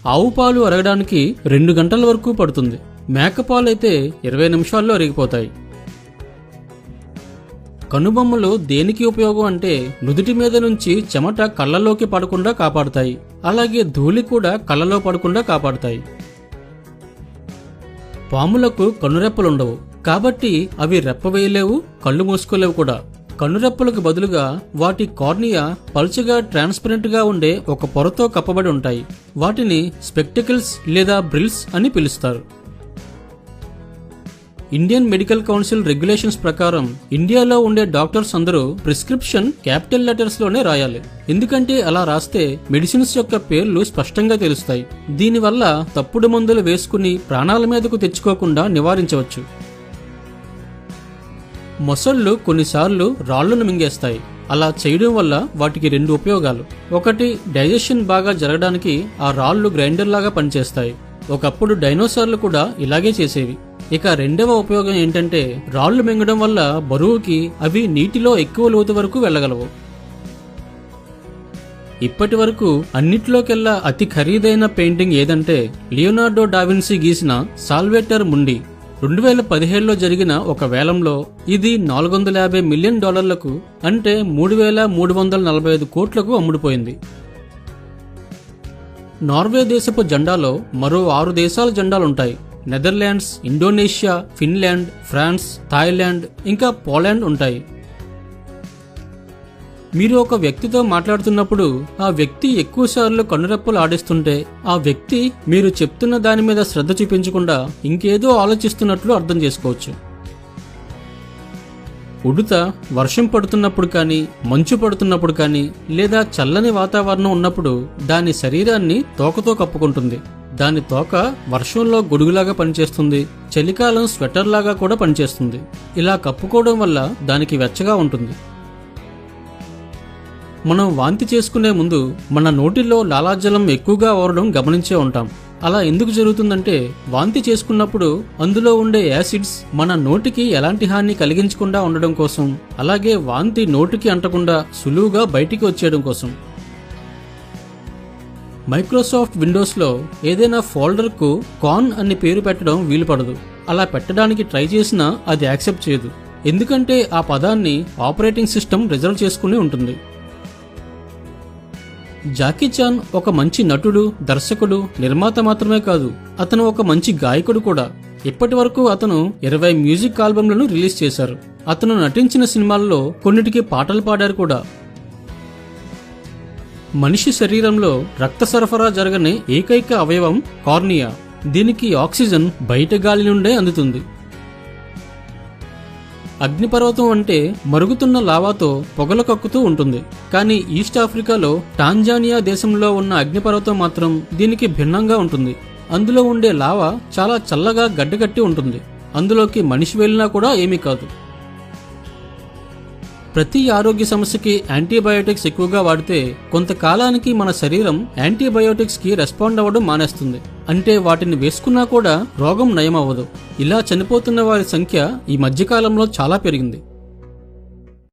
ఆవు పాలు అరగడానికి 2 గంటల వరకు పడుతుంది. మేకపాలు అయితే 20 నిమిషాల్లో అరిగిపోతాయి. కనుబొమ్మలు దేనికి ఉపయోగం అంటే నుదుటి మీద నుంచి చెమట కళ్ళలోకి పడకుండా కాపాడుతాయి. అలాగే ధూళి కూడా కళ్ళలో పడకుండా కాపాడుతాయి. పాములకు కనురెప్పలుండవు కాబట్టి అవి రెప్ప వేయలేవు, కళ్ళు మూసుకోలేవు కూడా. కనురెప్పలకు బదులుగా వాటి కార్నియా పల్చగా ట్రాన్స్పరెంట్ గా ఉండే ఒక పొరతో కప్పబడి ఉంటాయి. వాటిని స్పెక్టికల్స్ లేదా బ్రిల్స్ అని పిలుస్తారు. ఇండియన్ మెడికల్ కౌన్సిల్ రెగ్యులేషన్స్ ప్రకారం ఇండియాలో ఉండే డాక్టర్స్ అందరూ ప్రిస్క్రిప్షన్ క్యాపిటల్ లెటర్స్ లోనే రాయాలి. ఎందుకంటే అలా రాస్తే మెడిసిన్స్ యొక్క పేర్లు స్పష్టంగా తెలుస్తాయి. దీనివల్ల తప్పుడు మందులు వేసుకుని ప్రాణాల మీదకు తెచ్చుకోకుండా నివారించవచ్చు. మొసళ్ళు కొన్నిసార్లు రాళ్లను మింగేస్తాయి. అలా చేయడం వల్ల వాటికి 2 ఉపయోగాలు. ఒకటి, డైజెషన్ బాగా జరగడానికి ఆ రాళ్లు గ్రైండర్ లాగా పనిచేస్తాయి. ఒకప్పుడు డైనోసార్లు కూడా ఇలాగే చేసేవి. ఇక రెండవ ఉపయోగం ఏంటంటే రాళ్లు మింగడం వల్ల బరువుకి అవి నీటిలో ఎక్కువ లోతు వరకు వెళ్లగలవు. ఇప్పటి వరకు అన్నిట్లోకెల్లా అతి ఖరీదైన పెయింటింగ్ ఏదంటే లియోనార్డో డావిన్సీ గీసిన సాల్వేటర్ ముండి. 2017లో జరిగిన ఒక వేలంలో ఇది $450 మిలియన్ అంటే 3,345 కోట్లకు అమ్ముడుపోయింది. నార్వే దేశపు జెండాలో మరో 6 దేశాల జెండాలుంటాయి. Netherlands, Indonesia, Finland, France, Thailand ఇంకా పోలాండ్ ఉంటాయి. మీరు ఒక వ్యక్తితో మాట్లాడుతున్నప్పుడు ఆ వ్యక్తి ఎక్కువసార్లు కనురెప్పలు ఆడిస్తుంటే ఆ వ్యక్తి మీరు చెప్తున్న దాని మీద శ్రద్ధ చూపించకుండా ఇంకేదో ఆలోచిస్తున్నట్లు అర్థం చేసుకోవచ్చు. ఉడుత వర్షం పడుతున్నప్పుడు కానీ, మంచు పడుతున్నప్పుడు కానీ, లేదా చల్లని వాతావరణం ఉన్నప్పుడు దాని శరీరాన్ని తోకతో కప్పుకుంటుంది. దాని తోక వర్షంలో గొడుగులాగా పనిచేస్తుంది, చలికాలం స్వెటర్ లాగా కూడా పనిచేస్తుంది. ఇలా కప్పుకోవడం వల్ల దానికి వెచ్చగా ఉంటుంది. మనం వాంతి చేసుకునే ముందు మన నోటిలో లాలాజలం ఎక్కువగా ఓరడం గమనించే ఉంటాం. అలా ఎందుకు జరుగుతుందంటే వాంతి చేసుకున్నప్పుడు అందులో ఉండే యాసిడ్స్ మన నోటికి ఎలాంటి హాని కలిగించకుండా ఉండడం కోసం, అలాగే వాంతి నోటికి అంటకుండా సులువుగా బయటికి వచ్చేయడం కోసం. మైక్రోసాఫ్ట్ విండోస్లో ఏదైనా ఫోల్డర్కు కాన్ అని పేరు పెట్టడం వీలు పడదు. అలా పెట్టడానికి ట్రై చేసినా అది యాక్సెప్ట్ చేయదు. ఎందుకంటే ఆ పదాన్ని ఆపరేటింగ్ సిస్టమ్ రిజర్వ్ చేసుకుని ఉంటుంది. జాకీ చాన్ ఒక మంచి నటుడు, దర్శకుడు, నిర్మాత మాత్రమే కాదు, అతను ఒక మంచి గాయకుడు కూడా. ఇప్పటి వరకు అతను 20 మ్యూజిక్ ఆల్బమ్లను రిలీజ్ చేశారు. అతను నటించిన సినిమాల్లో కొన్నిటికి పాటలు పాడారు కూడా. మనిషి శరీరంలో రక్త సరఫరా జరగని ఏకైక అవయవం కార్నియా. దీనికి ఆక్సిజన్ బయట గాలి నుండే అందుతుంది. అగ్నిపర్వతం అంటే మరుగుతున్న లావాతో పొగలు కక్కుతూ ఉంటుంది. కానీ ఈస్ట్ ఆఫ్రికాలో టాంజానియా దేశంలో ఉన్న అగ్నిపర్వతం మాత్రం దీనికి భిన్నంగా ఉంటుంది. అందులో ఉండే లావా చాలా చల్లగా గడ్డకట్టి ఉంటుంది. అందులోకి మనిషి వెళ్ళినా కూడా ఏమీ కాదు. ప్రతి ఆరోగ్య సమస్యకి యాంటీబయోటిక్స్ ఎక్కువగా వాడితే కొంతకాలానికి మన శరీరం యాంటీబయోటిక్స్ కి రెస్పాండ్ అవ్వడం మానేస్తుంది. అంటే వాటిని వేసుకున్నా కూడా రోగం నయమవ్వదు. ఇలా చనిపోతున్న వారి సంఖ్య ఈ మధ్యకాలంలో చాలా పెరిగింది.